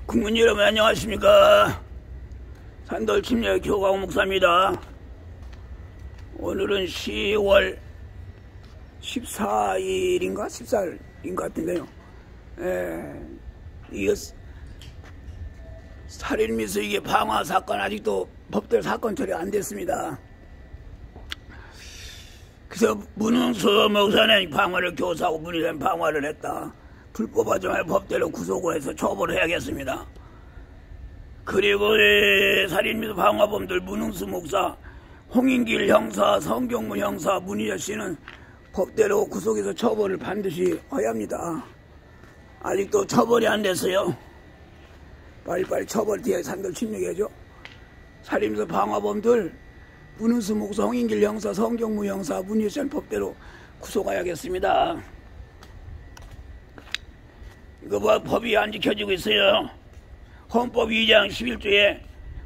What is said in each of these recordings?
국민 여러분 안녕하십니까. 산돌침례 교광 목사입니다. 오늘은 10월 14일인가 14일인 것 같은데요. 이게 살인 미수이게 방화 사건 아직도 법대로 사건 처리 안 됐습니다. 그래서 문흥수 목사는 방화를 교사하고 문의된 방화를 했다. 불법하지 말고 법대로 구속을 해서 처벌을 해야겠습니다. 그리고 살인미수 방화범들 문흥수 목사, 홍인길 형사, 성경무 형사, 문희자 씨는 법대로 구속해서 처벌을 반드시 해야 합니다. 아직도 처벌이 안 됐어요. 빨리빨리 처벌돼야 산돌 침략해야죠. 살인미수 방화범들 문흥수 목사, 홍인길 형사, 성경무 형사, 문희자 씨는 법대로 구속해야겠습니다. 이거 뭐 법이 안 지켜지고 있어요. 헌법 2장 11조에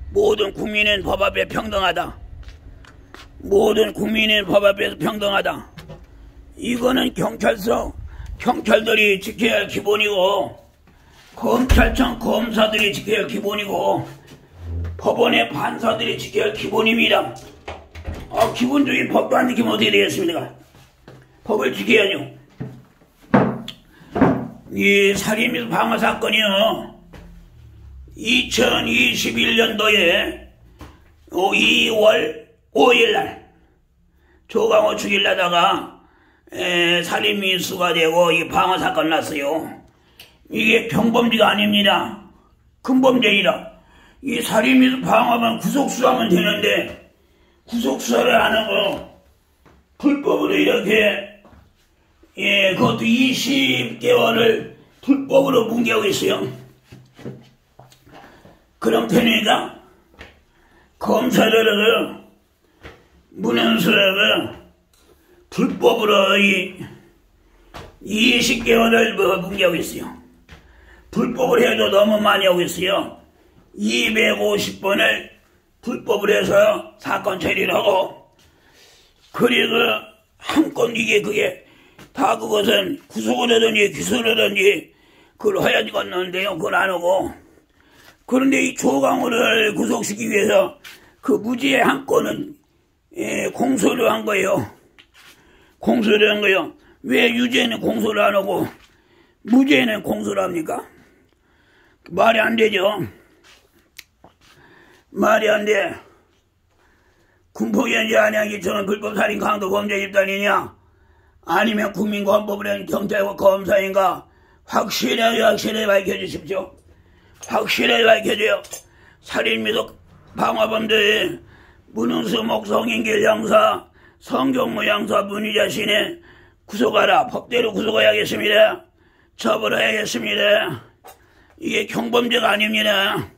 모든 국민은 법 앞에 평등하다. 모든 국민은 법 앞에서 평등하다. 이거는 경찰들이 지켜야 할 기본이고, 검찰청 검사들이 지켜야 할 기본이고, 법원의 판사들이 지켜야 할 기본입니다. 기본적인 법도 안 지키면 어떻게 되겠습니까? 법을 지켜야죠. 이 살인미수 방화 사건이요, 2021년도에 2월 5일날 조강호 죽이려다가 살인미수가 되고 이 방화 사건 났어요. 이게 평범죄가 아닙니다. 큰범죄이라. 이 살인미수 방화만 구속수사하면 되는데 구속수사를 안 하고 불법으로 이렇게 그것도 20개월을 불법으로 뭉개고 있어요. 그럼 되니까 검사들은 문흥수를 불법으로 20개월을 뭉개고 있어요. 불법을 해도 너무 많이 하고 있어요. 250번을 불법을 해서 사건 처리를 하고, 그리고 한 건 그게 다 그것은 구속을 하든지 기소를 하든지 그걸 해야 되겠는데요. 그걸 안 하고. 그런데 이 조강호를 구속시키기 위해서 그 무죄의 한 건은 공소를 한 거예요. 공소를 한 거예요. 왜 유죄는 공소를 안 하고 무죄는 공소를 합니까? 말이 안 되죠. 말이 안 돼. 군포위원장 안양이 저는 불법살인 강도 범죄 집단이냐, 아니면 국민과 헌법을 한 경찰과 검사인가 확실하게 밝혀주십시오. 확실하게 밝혀줘요. 살인미수 방화범들 문흥수 목사, 홍인길 형사, 성경무 형사, 문희자 씨는 구속하라. 법대로 구속해야겠습니다. 처벌해야겠습니다. 이게 경범죄가 아닙니다.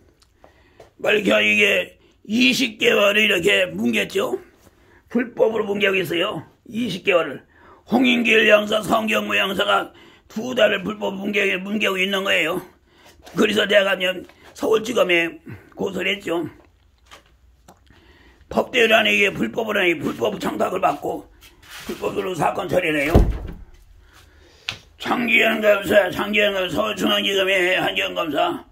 밝혀. 이게 20개월을 이렇게 뭉갰죠. 불법으로 뭉개고 있어요. 20개월을. 홍인길 형사, 성경무 형사가 2달을 불법 뭉개고 있는 거예요. 그래서 내가 서울지검에 고소를 했죠. 법대로 하는 이게 불법으로 하는 불법 청탁을 받고 불법으로 사건 처리를 해요. 장기현 검사, 서울중앙지검의 한기현 검사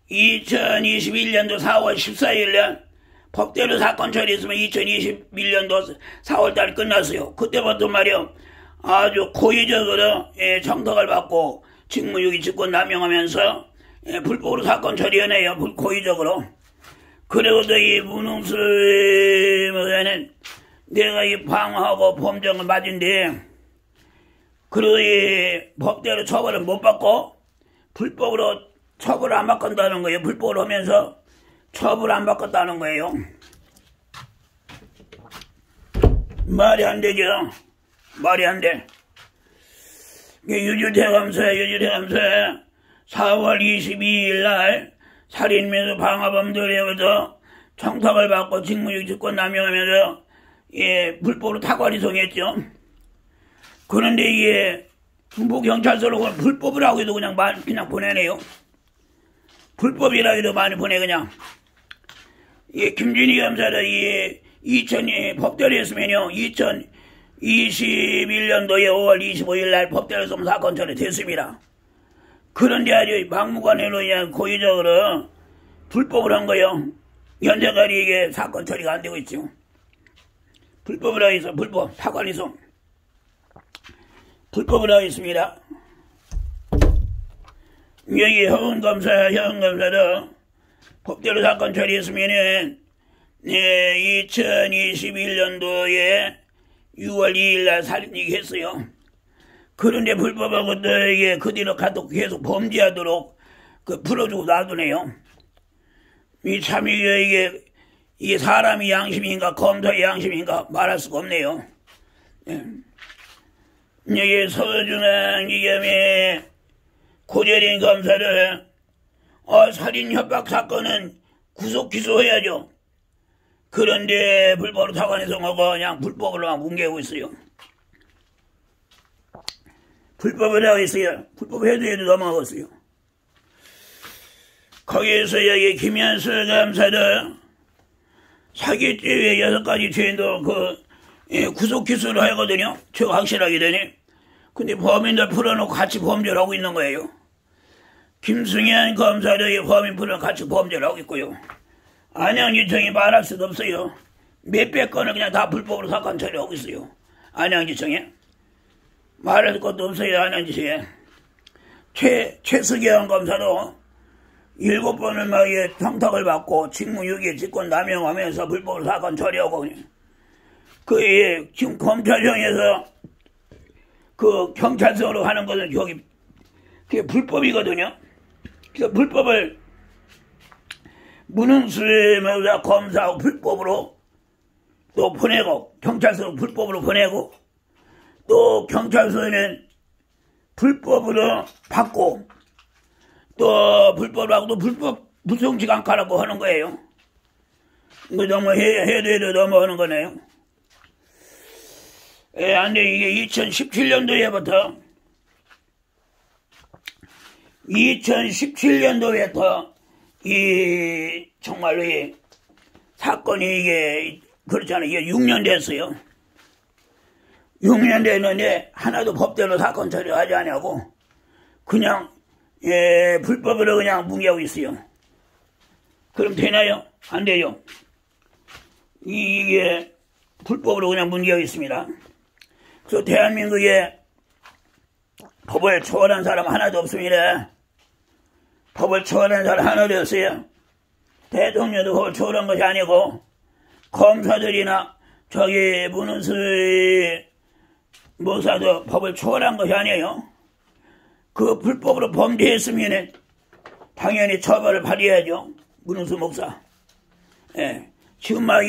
2021년도 4월 14일날 법대로 사건 처리했으면 2021년도 4월달에 끝났어요. 그때부터 말이요, 아주 고의적으로 청탁을 받고 직무유기 직권 남용하면서 불법으로 사건 처리해내요. 고의적으로. 그리고도 이 문흥수 목사는 내가 이 방화하고 범죄를 맞은데, 그리고 이 법대로 처벌을 못 받고 불법으로 처벌을 안 받는다는 거예요. 불법으로 하면서 처벌을 안 받겠다는 거예요. 말이 안 되죠. 말이 안 돼. 유주태 검사 4월 22일 날 살인미수 방화범들에게서 청탁을 받고 직무유기 직권 남용하면서 불법으로 타관 이송했죠. 그런데 이게 중부경찰서로 불법을 하고 해도 그냥 보내네요. 불법이라 해도 많이 보내 그냥. 김진희 검사를 법대로 했으면요, 2021년도에 5월 25일 날 법대로 좀 사건 처리 됐습니다. 그런데 아주 박무관으로 그냥 고의적으로 불법을 한 거요. 현재까지 이게 사건 처리가 안 되고 있죠. 불법을 하고 있어. 불법. 타관이송. 불법을 하고 있습니다. 여기 허은검사도 법대로 사건 처리했으면은 2021년도에 6월 2일날 살인이기 했어요. 그런데 불법하고 또 이게 그 뒤로 가도 계속 범죄하도록 풀어주고 놔두네요. 참 이게 사람이 양심인가 검사의 양심인가 말할 수가 없네요. 여기 서중앙지검의 고재린 검사를 살인 협박 사건은 구속 기소해야죠. 그런데 불법으로 타관해서 그냥 불법으로만 뭉개고 있어요. 불법을 하고 있어요. 불법 해도 넘어가고 있어요. 거기에서 여기 김현수 검사도 사기죄 6가지 죄도 구속 기소를 하거든요. 저 확실하게 되니. 근데 범인들 풀어놓고 같이 범죄를 하고 있는 거예요. 김승현 검사도 범인 풀어놓고 같이 범죄를 하고 있고요. 안양지청이 말할 수도 없어요. 몇백 건을 그냥 다 불법으로 사건 처리하고 있어요. 안양지청에. 말할 것도 없어요. 안양지청에. 최승현 검사도 7번을 막 청탁을 받고 직무유기 직권 남용하면서 불법으로 사건 처리하고 지금 검찰청에서 경찰서로 하는 것은 그게 불법이거든요. 그래서 불법을 무능수임자 검사하고 불법으로 또 보내고 경찰서로 불법으로 보내고 또 경찰서에는 불법으로 받고 또 불법으로 하고 또 불법 무성직 않가라고 하는 거예요. 이거 너무 해도 넘어가는 거네요. 안돼. 이게 2017년도에부터 정말로 사건이 이게 그렇잖아요. 이게 6년 됐어요. 6년 됐는데 하나도 법대로 사건 처리하지 않냐고 그냥 불법으로 그냥 뭉개고 있어요. 그럼 되나요? 안 돼요. 이게 불법으로 그냥 뭉개고 있습니다. 그래서 대한민국에 법을 초월한 사람 하나도 없습니다. 법을 초월한 사람 하나도 없어요. 대통령도 법을 초월한 것이 아니고 검사들이나 문은수 목사도 법을 초월한 것이 아니에요. 그 불법으로 범죄했으면 당연히 처벌을 받아야죠. 문은수 목사. 지금 막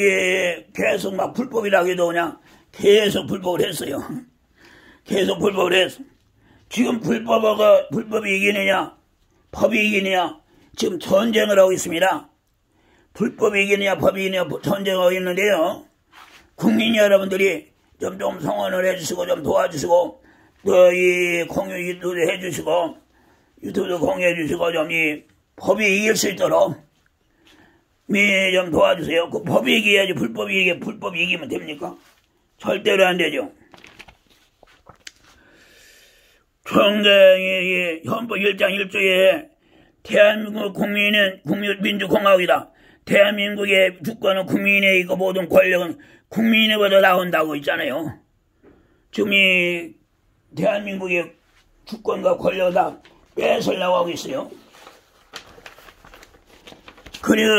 계속 막 불법이라고 해도 그냥 계속 불법을 했어요. 계속 불법을 했어. 지금 불법이 이기느냐 법이 이기느냐 지금 전쟁을 하고 있습니다. 불법이 이기느냐 법이 이기느냐 전쟁을 하고 있는데요. 국민 여러분들이 좀 성원을 해주시고 좀 도와주시고 또 이 공유 유튜브 해주시고 유튜브도 공유해주시고 좀 이 법이 이길 수 있도록 좀 도와주세요. 그 법이 이겨야지 불법이 이기면 됩니까? 절대로 안 되죠. 총장이 헌법 1장 1조에 대한민국 국민은 민주공화국이다. 대한민국의 주권은 국민의 이거 모든 권력은 국민에게도 나온다고 있잖아요. 지금 이 대한민국의 주권과 권력을 다 뺏으려고 하고 있어요. 그리고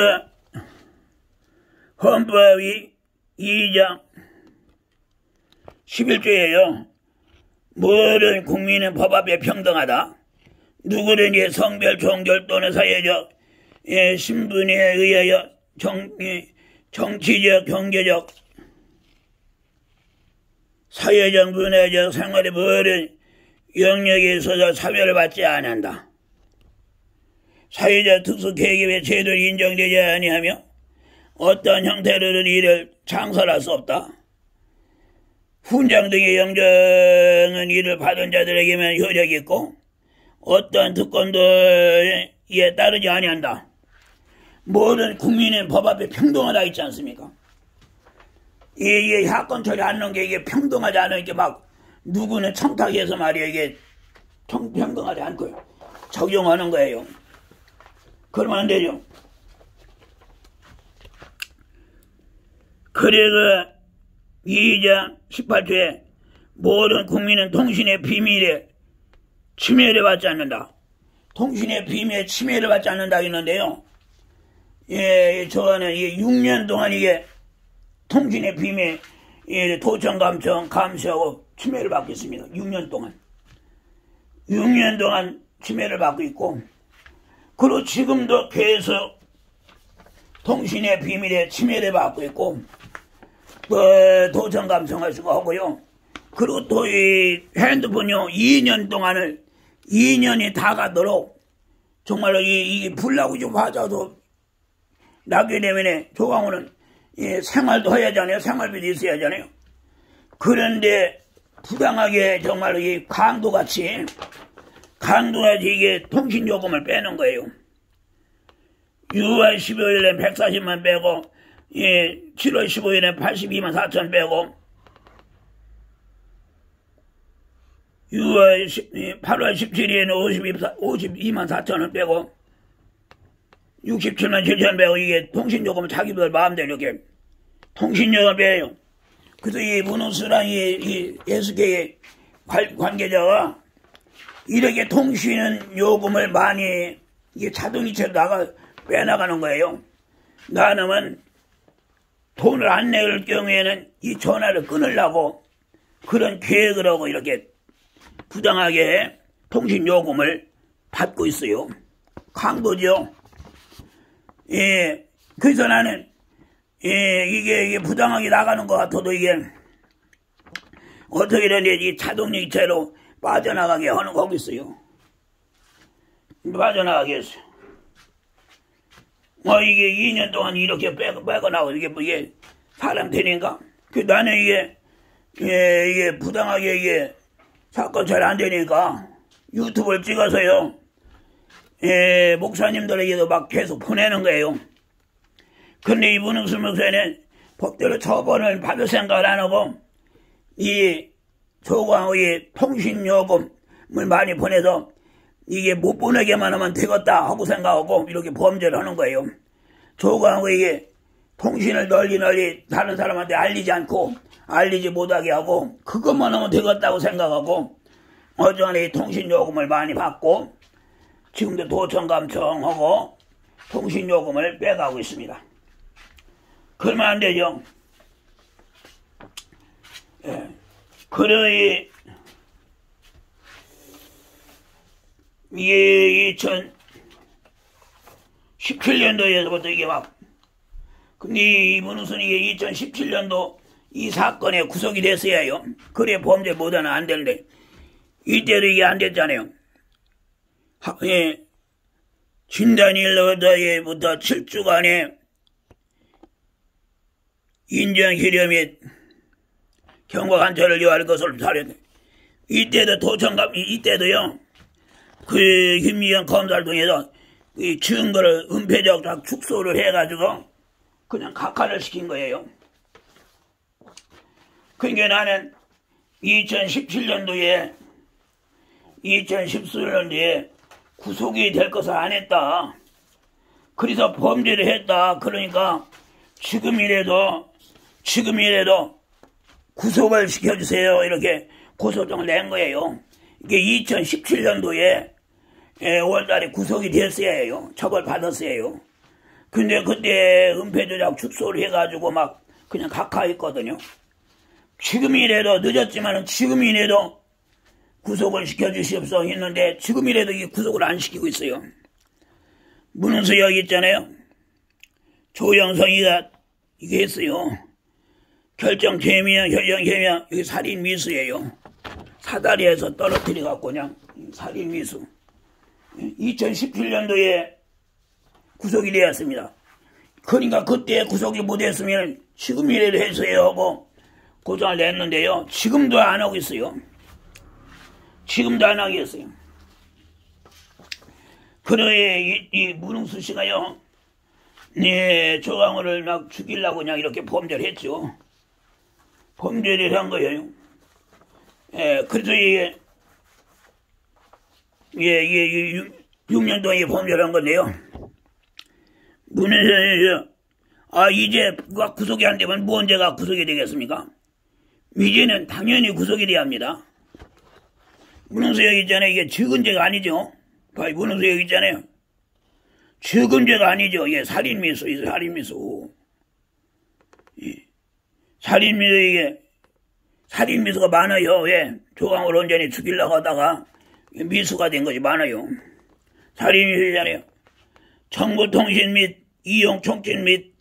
헌법이 2장 11조예요. 모든 국민은 법 앞에 평등하다. 누구든지 성별, 종교 또는 사회적 신분에 의하여 정치적, 경제적, 사회적, 문화적, 생활의 모든 영역에 있어서 차별을 받지 않는다. 사회적 특수 계급의 제도를 인정되지 아니하며 어떤 형태로는 이를 창설할 수 없다. 훈장 등의 영정은 이를 받은 자들에게만 효력이 있고 어떤 특권도에 따르지 아니한다. 모든 국민은 법 앞에 평등하다 있지 않습니까? 이게 사건 처리 안 놓은 게 이게 평등하지 않은 게 막 누구는 청탁해서 말이야 이게 평등하지 않고요. 적용하는 거예요. 그러면 안 되죠. 그래서 2장 18조에 모든 국민은 통신의 비밀에 침해를 받지 않는다. 통신의 비밀에 침해를 받지 않는다 했는데요. 예, 저는 6년 동안 이게 통신의 비밀 도청 감시하고 침해를 받고 있습니다. 6년 동안. 6년 동안 침해를 받고 있고, 그리고 지금도 계속 통신의 비밀에 침해를 받고 있고, 도청 감청하시고 하고요. 그리고 또 이 핸드폰요, 2년이 다 가도록, 정말로 이 불나고 좀 맞아도 나게 되면 조광호는 생활도 해야 하잖아요. 생활비도 있어야 하잖아요. 그런데 부당하게 정말로 이 강도같이 이게 통신요금을 빼는 거예요. 6월 15일에 140만 빼고, 7월 15일에 82만 4천 빼고, 8월 17일에는 52만 4천원 빼고, 67만 7천 빼고, 이게 통신요금은 자기들 마음대로 이렇게 통신요금 빼요. 그래서 이 문호수랑 이 SK 관계자가 이렇게 통신요금을 많이 이게 자동이체로 빼나가는 거예요. 나는 돈을 안 낼 경우에는 이 전화를 끊으려고 그런 계획을 하고 이렇게 부당하게 통신요금을 받고 있어요. 강도죠. 예, 그래서 나는 이게 부당하게 나가는 것 같아도 이게 어떻게든 이 자동이체로 빠져나가게 하는 거고 있어요. 빠져나가게 했어요. 이게 2년 동안 이렇게 빼고 나고 이게 사람 되니까. 나는 이게 부당하게 이게 사건 잘 안 되니까 유튜브를 찍어서요. 목사님들에게도 막 계속 보내는 거예요. 근데 이 문흥수 목사는 법대로 처벌을 받을 생각을 안 하고 이 조광호의 통신요금을 많이 보내서 이게 못 보내게만 하면 되겠다 하고 생각하고 이렇게 범죄를 하는 거예요. 조광호에게 통신을 널리 다른 사람한테 알리지 못하게 하고 그것만 하면 되겠다고 생각하고 어전에 통신요금을 많이 받고 지금도 도청 감청하고 통신요금을 빼가고 있습니다. 그러면 안 되죠. 예. 그러이 이게 2017년도에서부터 이게 근데 이 문우선 이게 2017년도 이 사건에 구속이 됐어야 해요. 그래 범죄 못하면 안 되는데 이때도 이게 안 됐잖아요. 진단일로부터 7주간의 인정실험 및 경과관찰을 요할 것을 사례. 이때도 이때도요. 그 김미영 검사를 통해서 이 증거를 은폐적 축소를 해가지고 그냥 각하를 시킨 거예요. 그러니까 나는 2017년도에 구속이 될 것을 안 했다. 그래서 범죄를 했다. 그러니까 지금이라도 구속을 시켜주세요. 이렇게 고소장을 낸 거예요. 이게 2017년도에 5월달에 구속이 됐어야 해요. 처벌받았어야 해요. 근데 그때 은폐조작 축소를 해가지고 막 그냥 각하했거든요. 지금이라도 늦었지만은 지금이라도 구속을 시켜주시옵소서 했는데 지금이라도 이 구속을 안 시키고 있어요. 문흥수 여기 있잖아요. 조영성이가 이게 했어요. 결정 제명 이게 살인 미수예요. 사다리에서 떨어뜨려 갖고 그냥 살인 미수. 2017년도에 구속이 되었습니다. 그러니까 그때 구속이 못했으면 지금이라도 했어야 하고 고장을 냈는데요. 지금도 안 하고 있어요. 지금도 안 하겠어요. 그러에 이 문흥수 씨가요. 조광호를 막 죽이려고 그냥 이렇게 범죄를 했죠. 범죄를 한 거예요. 그래서 6년 동안 범죄를 한 건데요. 문에서 이제 구속이 안 되면 무언제가 구속이 되겠습니까? 이제는 당연히 구속이 돼야 합니다. 문흥수 여기 있잖아요. 이게 적은 죄가 아니죠. 문흥수 여기 있잖아요. 적은 죄가 아니죠. 이게 살인미수, 살인미수. 살인미수, 이게, 살인미수가 많아요. 왜? 조강을 온전히 죽이려고 하다가 미수가 된 것이 많아요. 살인미수잖아요. 정보통신 및 이용촉진 및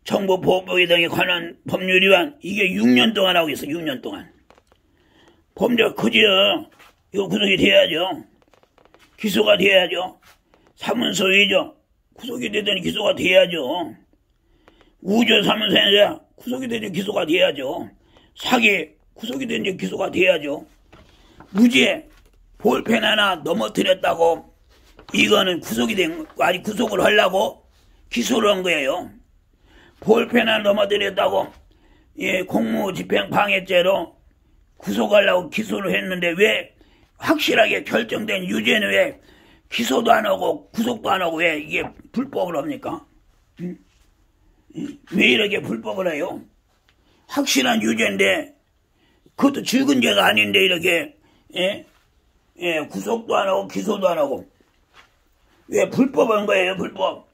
정보보호법에 등에 관한 법률 위반, 이게 6년 동안 하고 있어요. 6년 동안. 범죄가 크죠. 이거 구속이 돼야죠. 기소가 돼야죠. 사문서위죠. 구속이 되더니 기소가 돼야죠. 우조 사문서위자 구속이 되더니 기소가 돼야죠. 사기 구속이 되더니 기소가 돼야죠. 무죄 볼펜 하나 넘어뜨렸다고 이거는 구속이 된, 아니 구속을 하려고 기소를 한 거예요. 볼펜 하나 넘어뜨렸다고 공무집행 방해죄로 구속하려고 기소를 했는데 왜 확실하게 결정된 유죄는 왜 기소도 안 하고 구속도 안 하고 왜 이게 불법을 합니까? 왜 이렇게 불법을 해요? 확실한 유죄인데 그것도 적은 죄가 아닌데 이렇게 구속도 안 하고 기소도 안 하고 왜 불법한 거예요? 불법.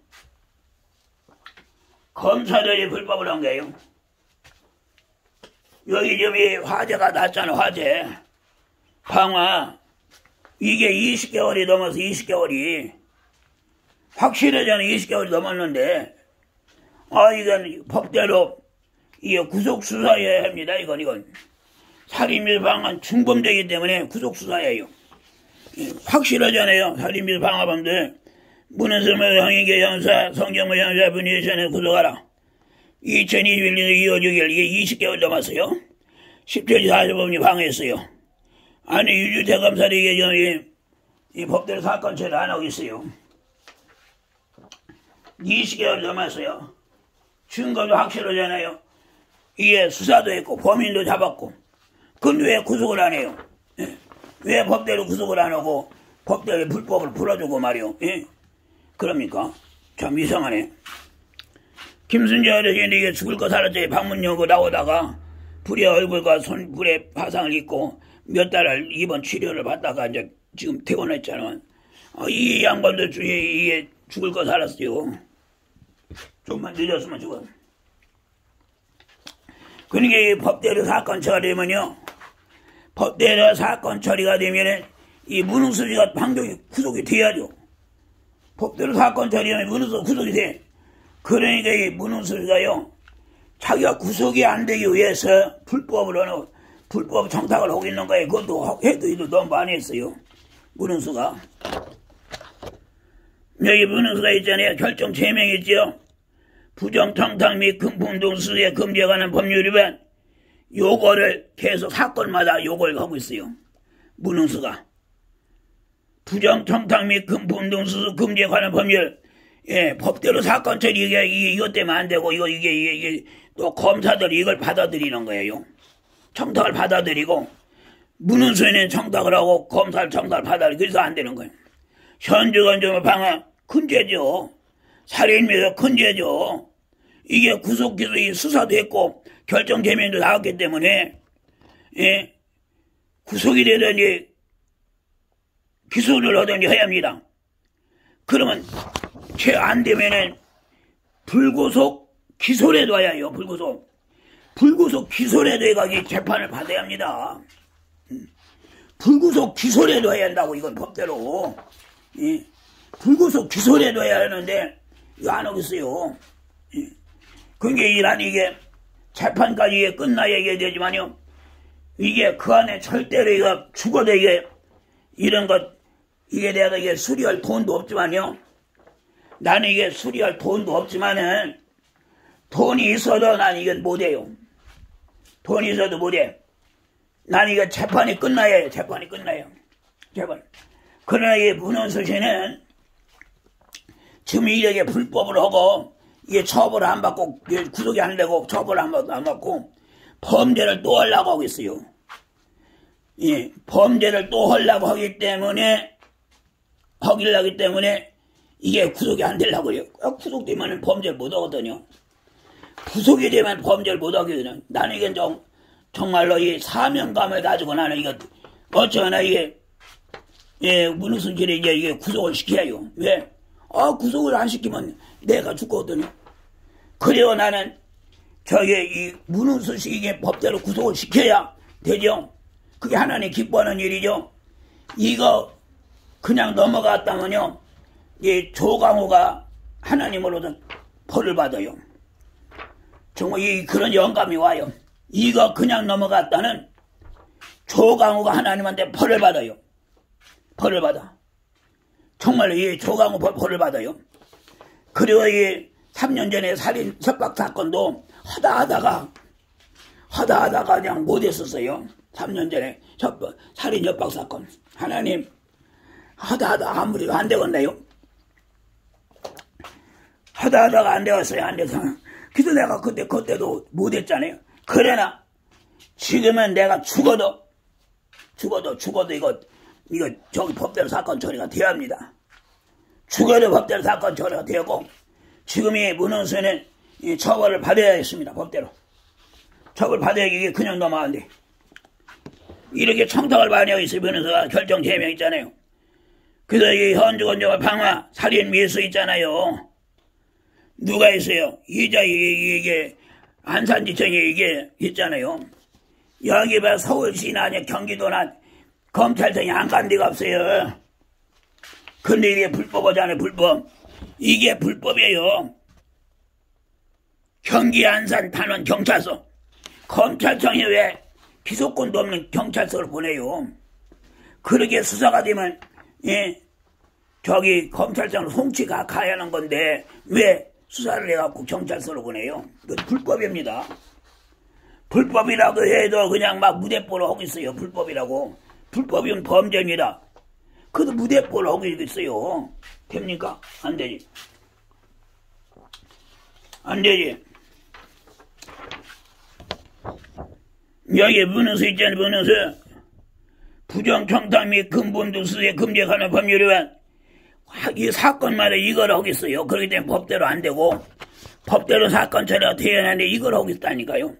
검사들이 불법을 한 거예요. 여기저기 화재가 났잖아. 화재 방화 이게 20개월이 넘어서 20개월이 확실하잖아. 20개월이 넘었는데 이건 법대로 이게 구속수사해야 합니다. 이건 살인미수 방한 중범죄이기 때문에 구속수사예요. 확실하잖아요. 살인미수 방화범들 문은수모 형의계 형사 성경무 형사 분위전에 구속하라. 2021년 2월 6일 이게 20개월 넘었어요. 17시 45분이 방해했어요. 아니 유주대검사들이 이게 이 법대로 사건 처리를 안 하고 있어요. 20개월 넘었어요. 증거도 확실하잖아요. 이게 수사도 했고 범인도 잡았고 그건 왜 구속을 안 해요? 왜 법대로 구속을 안 하고 법대로 불법을 풀어주고 말이요. 그럽니까? 참 이상하네. 김순재 어르신이 이게 죽을 거 살았지 방문 열고 나오다가 불의 얼굴과 손불에 화상을 입고 몇 달을 입원 치료를 받다가 이제 지금 퇴원했잖아. 이 양반들 중에 이게 죽을 거 살았어요. 좀만 늦었으면 죽어. 그러니까 이 법대로 사건 처리되면요. 법대로 사건 처리가 되면은 이 문흥수지가 방종이 구속이 돼야죠. 법대로 사건 처리하면 문흥수 구속이 돼. 그러니까 이 문흥수지가요. 자기가 구속이 안 되기 위해서 불법 청탁을 하고 있는 거예요. 그것도 해도 너무 많이 했어요. 문흥수가. 여기 문흥수가 있잖아요. 결정 제명했지요. 부정청탁 및 금품등 수수에 금지에 관한 법률 위반. 요거를 계속 사건마다 요걸 하고 있어요. 문흥수가. 부정청탁 및 금품등 수수 금지에 관한 법률. 법대로 사건 처리 이것 때문에 안 되고 이게 또 검사들이 이걸 받아들이는 거예요. 청탁을 받아들이고 문흥수에는 청탁을 하고 검사를 청탁을 받아들이고 그래서 안 되는 거예요. 현주건조물 방화 큰 죄죠. 살인미수 큰 죄죠. 이게 구속 기소 수사도 했고 결정 제명도 나왔기 때문에 구속이 되든지 기소를 하든지 해야 합니다. 그러면 죄 안 되면은 불구속 기소를 해둬야 해요. 불구속 기소를 해둬야 재판을 받아야 합니다. 불구속 기소를 해둬야 한다고 이건 법대로. 불구속 기소를 해둬야 하는데 이거 안 하고 있어요. 그러니까 이게 재판까지 끝나야 얘기해야 되지만요. 이게 그 안에 절대로 이거 죽어도 이런 것 이게 내가 이게 수리할 돈도 없지만요. 나는 이게 수리할 돈도 없지만은 돈이 있어도 난 이건 못해요. 돈이 있어도 못해. 난 이거 재판이 끝나야 해요. 재판이 끝나요. 재판. 그러나 이 문흥수 씨는 지금 이렇게 불법을 하고 이게 처벌을 안 받고 구속이 안 되고 처벌을 안 받고 범죄를 또 하려고 하고 있어요. 범죄를 또 하려고 하기 때문에 하기 때문에 이게 구속이 안 되려고요. 구속되면 범죄를 못 하거든요. 구속이 되면 범죄를 못 하거든요. 나는 이게 정말로 이 사명감을 가지고 나는 이거 어쩌나 이게 문흥순실에 이게 구속을 시켜요. 왜? 구속을 안 시키면 내가 죽거든요. 그래요 나는 이 문흥순실 이게 법대로 구속을 시켜야 되죠. 그게 하나님 기뻐하는 일이죠. 이거 그냥 넘어갔다면요, 이 조강호가 하나님으로부터 벌을 받아요. 정말 그런 영감이 와요. 이거 그냥 넘어갔다는 조강호가 하나님한테 벌을 받아요. 벌을 받아. 정말로 이 조강호 벌을 받아요. 그리고 이 3년 전에 살인 협박 사건도 하다하다가 그냥 못했었어요. 3년 전에 살인 협박 사건. 하나님 하다하다 아무리 안 되겠네요. 하다하다가 안 되었어요. 안 돼서. 그래서 내가 그때도 못했잖아요. 그러나 지금은 내가 죽어도 이거 저기 법대로 사건 처리가 되어야 합니다. 죽어도 법대로 사건 처리가 되고, 지금 이 문흥수는 처벌을 받아야 했습니다. 법대로 처벌 받아야 이게 그냥 넘어가는데, 이렇게 청탁을 많이 하고 있어요. 문흥수가 결정 제명 있잖아요. 그래서 이 헌주건조와 방화 살인 미수 있잖아요. 누가 있어요? 이게 안산지청에 이게 있잖아요. 여기 봐 서울시나 아니 경기도나 검찰청이 안 간 데가 없어요. 근데 이게 불법이잖아요. 불법. 이게 불법이에요. 경기 안산 단원 경찰서. 검찰청이 왜 기소권도 없는 경찰서를 보내요. 그렇게 수사가 되면 저기 검찰청으로 송치가 가야 하는 건데 왜 수사를 해갖고 경찰서로 보내요? 이거 불법입니다. 불법이라고 해도 그냥 막 무대뽀로 하고 있어요. 불법이라고. 불법이면 범죄입니다. 그래도 무대뽀로 하고 있어요. 됩니까? 안 되지. 안 되지. 여기 문흥수 있잖아요. 문흥수. 부정청탁 및 근본등수에 금지하는 법률 위반. 이 사건마다 이걸 하고 있어요. 그렇기 때문에 법대로 안 되고, 법대로 사건 처리가 되어야 하는데 이걸 하고 있다니까요.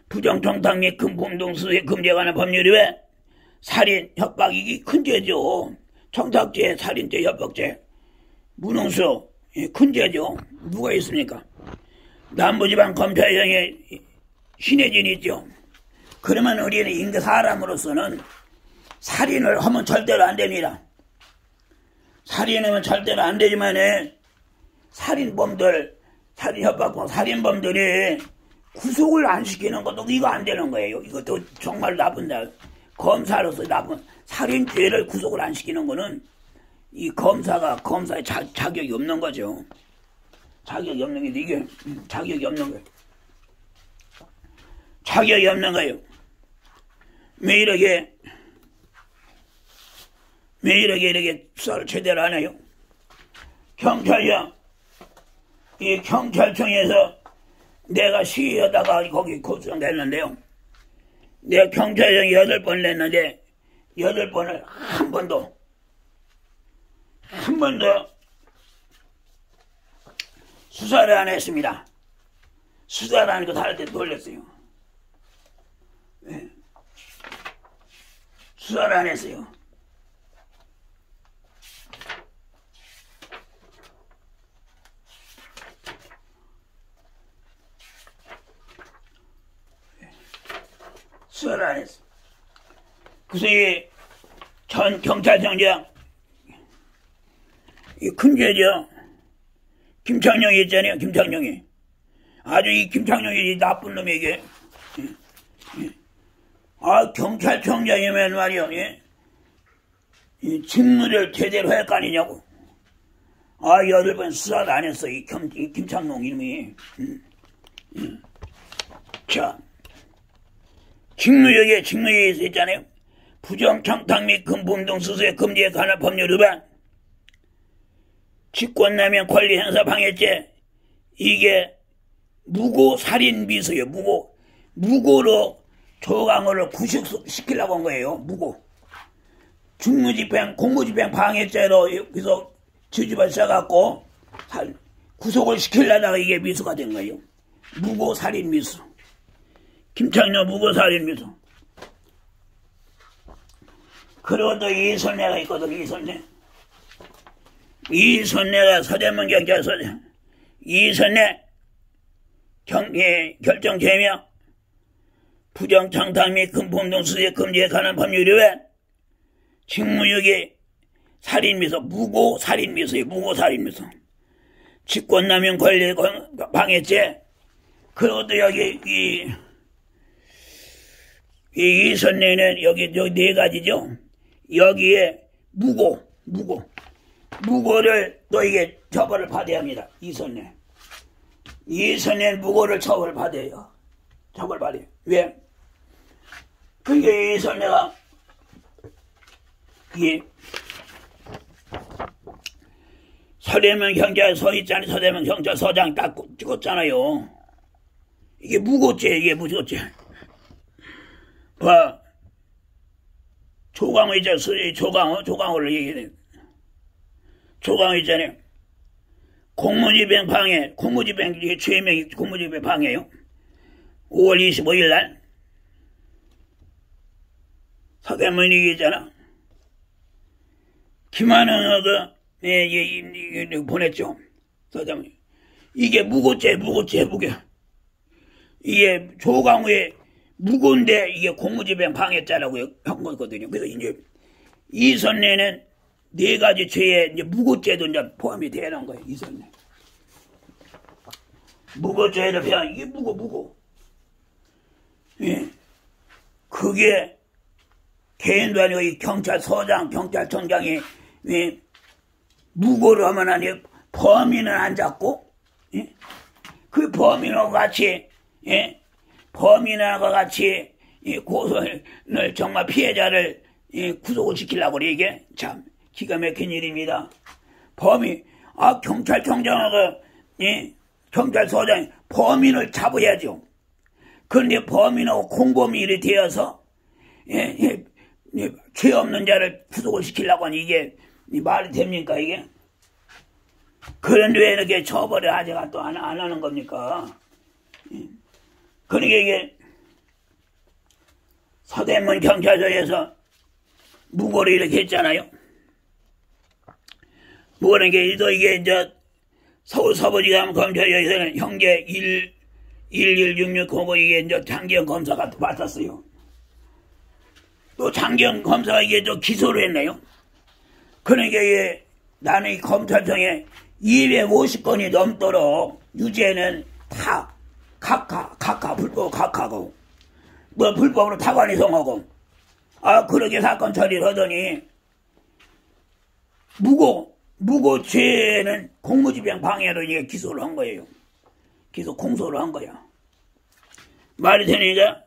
부정청탁 및 근본등수에 금지하는 법률 위반. 살인, 협박, 이게 큰 죄죠. 청탁죄, 살인죄, 협박죄. 문흥수, 큰 죄죠. 누가 있습니까? 남부지방 검찰청에 신혜진이 있죠. 그러면 우리는 인간 사람으로서는 살인을 하면 절대로 안 됩니다. 살인하면 절대로 안 되지만, 살인범들, 살인협박범, 살인범들이 구속을 안 시키는 것도 이거 안 되는 거예요. 이것도 정말 나쁜 날. 검사로서 나쁜 살인죄를 구속을 안 시키는 거는 이 검사의 자격이 없는 거죠. 자격이 없는 게 이게 자격이 없는 거예요. 자격이 없는 거예요. 왜 이렇게 수사를 제대로 안 해요? 이 경찰청에서 내가 시위하다가 거기 고소됐는데요. 내가 경찰청에 8번 냈는데 8번을 한 번도 수사를 안 했습니다. 수사를 안 하니까 다른 데 놀렸어요. 네. 수사를 안 했어요. 수사를 안 했어. 그래서 이 전 경찰청장, 이 큰 죄죠. 김창룡이 있잖아요. 김창룡이. 아주 이 김창룡이 나쁜 놈에게. 경찰청장이면 말이요. 이 직무를 제대로 할 거 아니냐고. 8번 수사를 안 했어. 이 김창룡 이름이. 자. 직무유예 있잖아요. 부정청탁 및 근본등 수수의 금지에 관한 법률 위반, 직권남용 권리행사 방해죄, 이게 무고 살인 미수예요. 무고로 조강호를 구속시키려고 한 거예요. 무고. 직무집행, 공무집행 방해죄로 여기서 뒤집어 써갖고 구속을 시키려다가 이게 미수가 된 거예요. 무고살인 미수. 김창녀 무고살인 미수. 그리고 또 이선례가 있거든. 이선례가 서대문 경찰서장. 이선례 결정 제명 부정청탁 및 금품등 수재 금지에 관한 법률 위반 직무유기 살인미수 무고살인미수예요. 무고살인미수 직권남용 권리 방해죄. 그리고 또 여기 이선례는 여기 네 가지죠. 여기에 무고를 또 이게 처벌을 받아야 합니다. 이선례 무고를 처벌받아요. 왜? 그게 이선례가 서대문 경찰서 있잖아요. 서대문 경찰서장 딱 찍었잖아요. 이게 무고죄. 봐. 조광호 있잖아요. 조광호를 얘기해. 조광호 있잖아요. 공무집행 방해, 죄명이 공무집행 방해요. 5월 25일 날 서대문 얘기했잖아. 김한영가 보냈죠. 서대문. 이게 무고죄. 이게 조광호의 무고인데 이게 공무집행 방해죄라고 한 거거든요. 그래서 이제 이선례는 네 가지 죄에 이제 무고죄도 이제 포함이 되는 거예요. 이선례. 무고죄를 배운 이게 무고. 예. 그게 개인도 아니고 이 경찰서장, 경찰청장이 무고를 하면 아니 범인은 안 잡고 그 범인하고 같이 범인하고 같이 고소를 정말 피해자를 구속을 시키려고 그래. 이게 참 기가 막힌 일입니다. 경찰청장하고 경찰서장이 범인을 잡아야죠. 그런데 범인하고 공범인이 되어서 죄 없는 자를 구속을 시키려고 하니 이게 말이 됩니까 이게? 그런데 왜 이렇게 처벌을 아직 또 안 하는 겁니까? 그러니까 이게 서대문 경찰서에서 무고를 이렇게 했잖아요. 무고는 게 이게 이제 서울 서부지검 검찰에서는 형제 1166 이게 이제 장기영 검사가 맡았어요. 또 장기영 검사가 이게 또 기소를 했네요. 그러니까 이게 나는 이 검찰청에 250건이 넘도록 유죄는 다 각하 불법 각하고 뭐 불법으로 타관이 성하고 그렇게 사건 처리를 하더니 무고죄는 공무집행 방해로 이게 기소를 한 거예요. 공소를 한 거야. 말이 되니까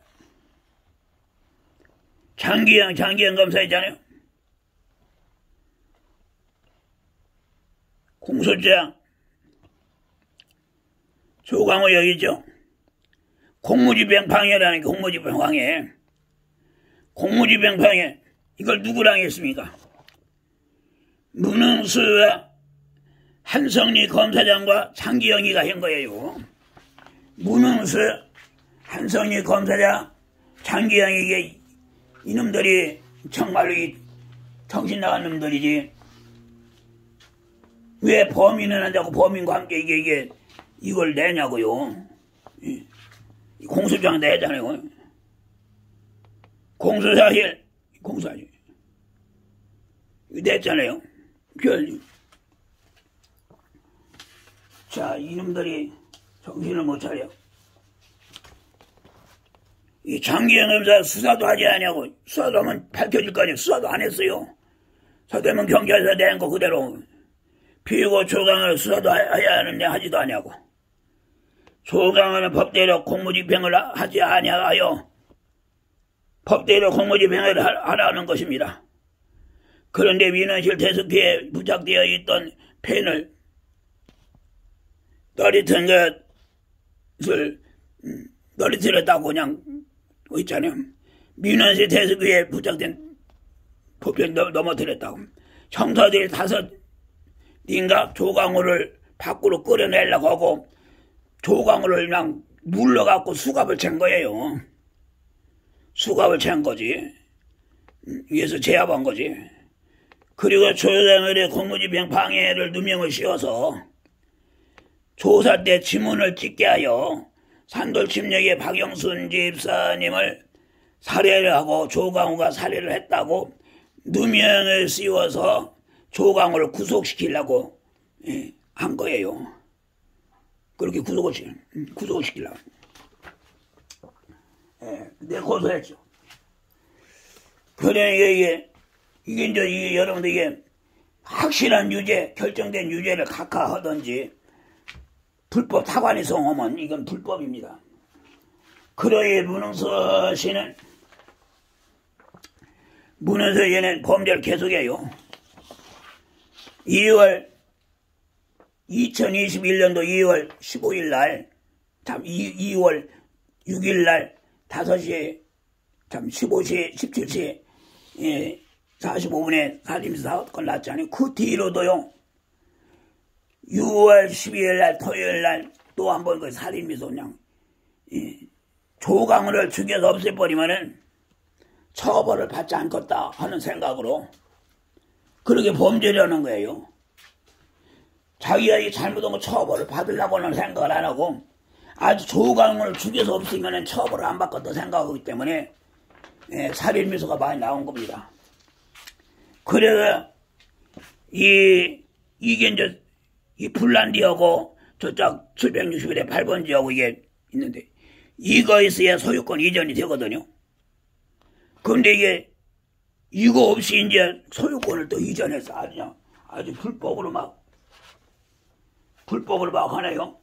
장기영 검사 있잖아요. 공소장 조광호 여기 있죠. 공무집행 방해라는 게 공무집행 방해 이걸 누구랑 했습니까? 문흥수와 한성리 검사장과 장기영이가 한 거예요. 문흥수, 한성리 검사장, 장기영이 이게 이놈들이 정말로 정신 나간 놈들이지. 왜 범인은 안 자고 범인과 함께 이걸 내냐고요. 공소장 내잖아요. 공소사실 냈잖아요. 자, 이놈들이 정신을 못 차려. 이 장기영 검사 수사도 하지 않냐고. 수사도 하면 밝혀질 거 아니에요. 수사도 안 했어요. 서대문 경찰서 낸 거 그대로 피고 조강을 수사도 해야 하는데 하지도 않냐고. 조강은 법대로 공무집행을 하지 아니하여 법대로 공무집행을 하라는 것입니다. 그런데 민원실 대수기에 부착되어 있던 펜을 떨어뜨렸다고 그냥 있잖아요. 민원실 대수기에 부착된 법전 넘어뜨렸다고. 형사들이 5인가 조광호를 밖으로 끌어내려고 하고 조광호를 그냥 눌러갖고 수갑을 챈 거예요. 수갑을 챈 거지. 위에서 제압한 거지. 그리고 조사물의 공무집행 방해를 누명을 씌워서 조사 때 지문을 찍게 하여 산돌침략의 박영순 집사님을 살해를 하고 조광호가 살해를 했다고 누명을 씌워서 조광호를 구속시키려고 한 거예요. 그렇게 구속을 시키려고. 내 고소했죠. 그래, 이게 여러분들 이게 확실한 유죄, 결정된 유죄를 각하하든지 불법 타관이 성하면 이건 불법입니다. 그러에 문흥서 씨는 문흥서에는 범죄를 계속해요. 2021년도 2월 15일 날, 2월 6일 날 5시, 17시 45분에 살인미수 사건 났잖아요. 그 뒤로도요, 6월 12일 날 토요일 날 또 한 번 그 살인미수 그냥 조광호를 죽여서 없애버리면은 처벌을 받지 않겠다 하는 생각으로 그렇게 범죄라는 거예요. 자기가 이 잘못한 거 처벌을 받으려고 하는 생각을 안 하고 아주 조광호를 죽여서 없으면 처벌을 안 받겠다 생각하기 때문에 살인미수가 많이 나온 겁니다. 그래서 이게 이제 이 폴란드하고 저쪽 761의 8번지하고 이게 있는데 이거 있어야 소유권 이전이 되거든요. 그런데 이거 없이 이제 소유권을 또 이전해서 아주 불법으로 막 하네요.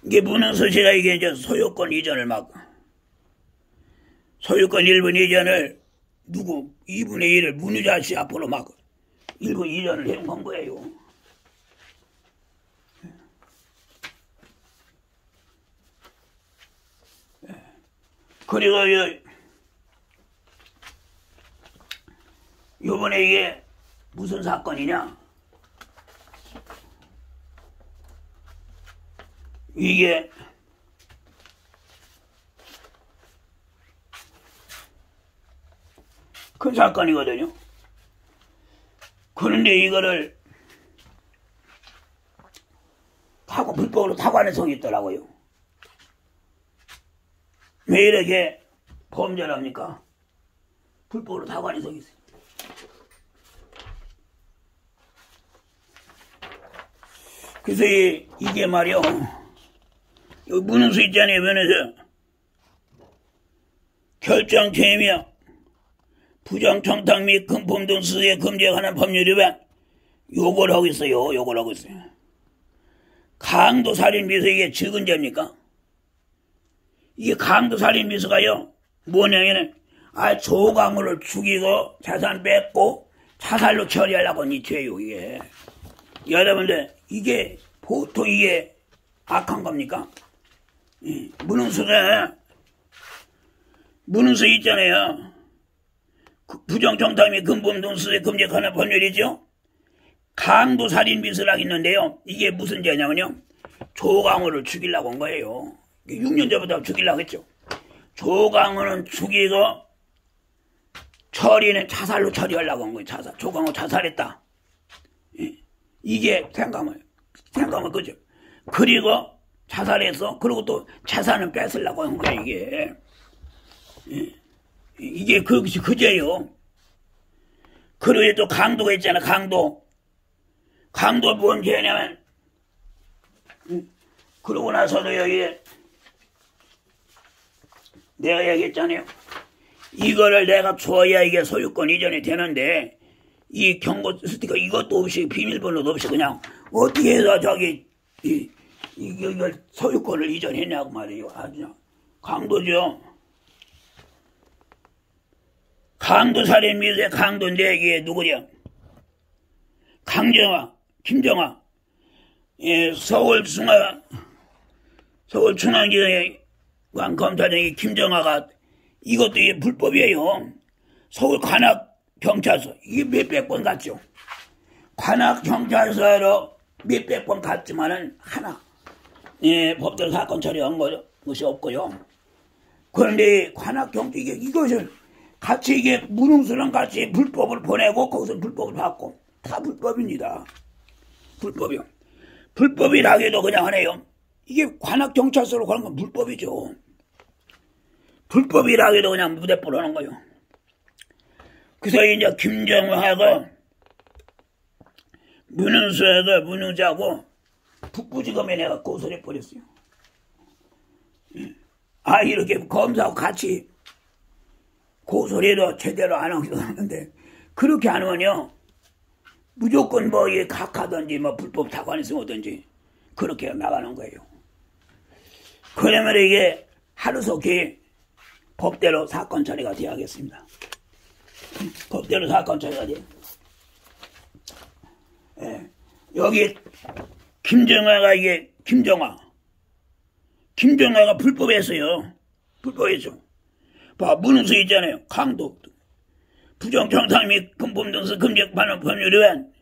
이게 문흥서시가 이게 이제 소유권 이전을 소유권 1분 이전을 2분의 1을 문유자 씨 앞으로 1분 이전을 해온 거예요. 그리고 요번에 이게 무슨 사건이냐? 이게 큰 사건이거든요. 그런데 이거를 불법으로 타관성이 있더라고요. 왜 이렇게 범죄를 합니까? 불법으로 타관성이 있어요. 그래서 이게 말이요. 여기 문흥서 있잖아요. 면에서 결정체이며 부정청탁 및 금품 등 수수에 금지에 관한 법률 위반 요걸 하고 있어요. 강도살인미수 이게 적은 죄입니까? 이게 강도살인미수가요. 뭐냐면은 조광호를 죽이고 재산 뺏고 자살로 처리하려고 하는 이 죄요. 이게 여러분들 이게 보통 이게 악한 겁니까? 문흥서 있잖아요. 부정청탁 및 금품 등 수수에 금지에 관한 법률이죠. 강도살인미수라고 있는데요. 이게 무슨 죄냐면요. 조광호를 죽이려고 한 거예요. 6년 전부터 죽이려고 했죠. 조광호는 죽이고 처리는 자살로 처리하려고 한 거예요. 조광호 자살했다. 이게 생각하면 그죠. 그리고 자살해서 그리고 또 재산은 뺏으려고 한 거예요. 이게 그죄요. 그리고 또 강도가 있잖아. 강도 뭔 죄냐면 그러고 나서도 여기 내가 얘기했잖아요. 이거를 내가 줘야 이게 소유권 이전이 되는데 이 경고 스티커 이것도 없이 비밀번호도 없이 그냥 어떻게 해서 이걸 소유권을 이전했냐고 말이에요. 아주 강도죠. 강도살인미수의 강도인데 이게 누구냐? 강정화, 김정화, 서울중앙지검장의 김정화가 이것도 이게 불법이에요. 서울 관악경찰서 이게 몇백 번 갔죠. 관악경찰서로 몇백 번 갔지만은 하나 법대로 사건 처리한 것이 없고요. 그런데 관악경찰 이것을 같이 이게 무능수랑 같이 불법을 보내고 거기서 불법을 받고 다 불법입니다. 불법이요. 불법이라기도 그냥 하네요. 이게 관악경찰서로 가는 건 불법이죠. 불법이라기도 그냥 무대 뿌려놓은 거예요. 그래서 이제 김정화가 무능수에서 무능자고 북부지검에 내가 고소를 해버렸어요. 이렇게 검사하고 같이 고소리도 제대로 안 하기도 하는데 그렇게 안 하면요 무조건 뭐 각하든지 뭐 불법 타관이 쓰든지 그렇게 나가는 거예요. 그러면 이게 하루속히 법대로 사건 처리가 되어야겠습니다. 법대로 사건 처리가 돼요. 여기 김정화가 김정화가 불법했어요. 불법했죠. 무능수 있잖아요. 강도 부정청탁 및 금품 등서 금지 반환 법률에 의한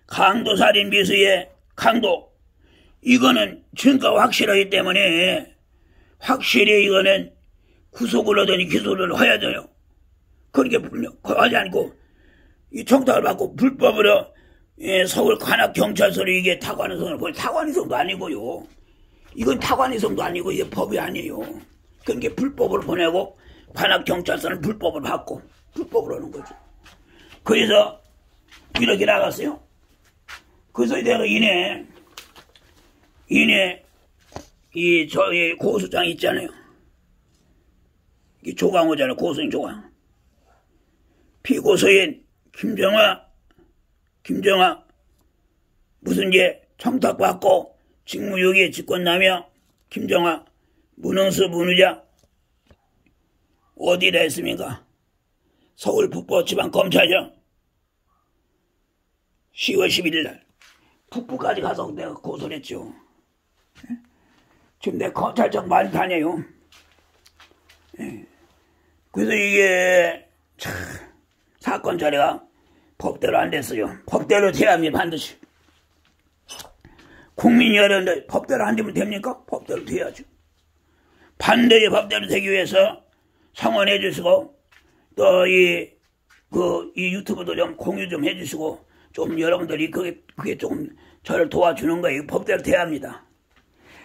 강도살인 미수의 강도 이거는 증거가 확실하기 때문에 확실히 이거는 구속을 하더니 기소를 해야 돼요. 그러니까 하지 않고 이 청탁을 받고 불법으로 서울 관악경찰서로 이게 타관이성을 보여. 타관이성도 아니고요. 이건 타관이성도 아니고 이게 법이 아니에요. 그러니까 불법을 보내고 관악경찰서는 불법을 받고 불법을 하는 거죠. 그래서 이렇게 나갔어요. 그래서 내가 이내 저희 고소장 있잖아요. 이 조강호잖아요. 고소인 조강. 피고소인 김정화 무슨 청탁받고 직무유기 직권남용 김정화 무능수 무능자 어디다 했습니까? 서울 북부지방검찰청 10월 11일날 북부까지 가서 내가 고소를 했죠. 지금 내 검찰청 많이 다녀요. 그래서 이게 사건 처리가 법대로 안 됐어요. 법대로 돼야 합니다. 반드시. 국민이 여러분들 법대로 안 되면 됩니까? 법대로 돼야죠. 반드시 법대로 되기 위해서 성원해 주시고 또 이 유튜브도 좀 공유 좀 해주시고 좀 여러분들이 그게 조금 저를 도와주는 거예요. 법대로 돼야 합니다.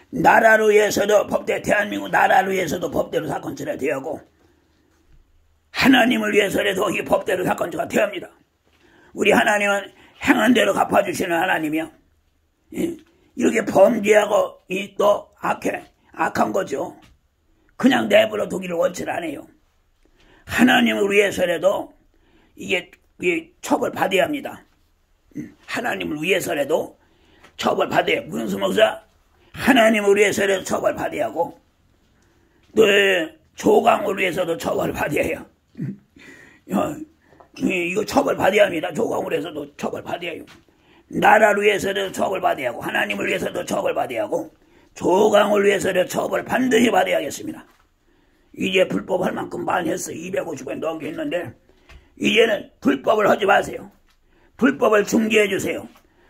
나라를 위해서도 대한민국 나라를 위해서도 법대로 사건 처리가 돼야 하고 하나님을 위해서라도 이 법대로 사건 처리가 돼야 합니다. 우리 하나님은 행한 대로 갚아주시는 하나님이요. 이렇게 범죄하고 또 악한 거죠. 그냥 내버려 두기를 원치 않아요. 하나님을 위해서라도 이게 처벌받아야 합니다. 하나님을 위해서라도 처벌받아야 해요. 무슨 목사? 하나님을 위해서라도 처벌받아야 하고 또 조강을 위해서도 처벌받아야 해요. 이거 처벌받아야 합니다. 조강을 위해서도 처벌받아야 해요. 나라를 위해서도 처벌받아야 하고 하나님을 위해서도 처벌받아야 하고 조강을 위해서도 처벌 반드시 받아야겠습니다. 이제 불법할 만큼 많이 했어요. 250원 넘겼는데 이제는 불법을 하지 마세요. 불법을 중지해 주세요.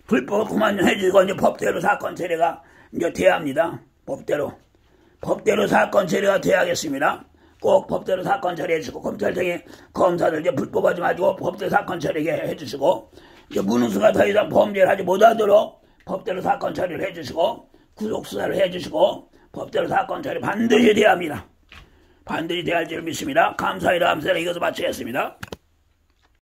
불법을 그만 해주고 이제 법대로 사건 처리가 이제 돼야 합니다. 법대로 사건 처리가 돼야겠습니다. 꼭 법대로 사건 처리해 주시고 검찰청에 검사들 이제 불법하지 마시고 법대로 사건 처리게 해주시고 이제 무능수가 더 이상 범죄를 하지 못하도록 법대로 사건 처리를 해주시고 구속 수사를 해주시고 법대로 사건 처리 반드시 돼야 합니다. 반드시 돼야 할 줄 믿습니다. 감사합니다. 이것을 마치겠습니다.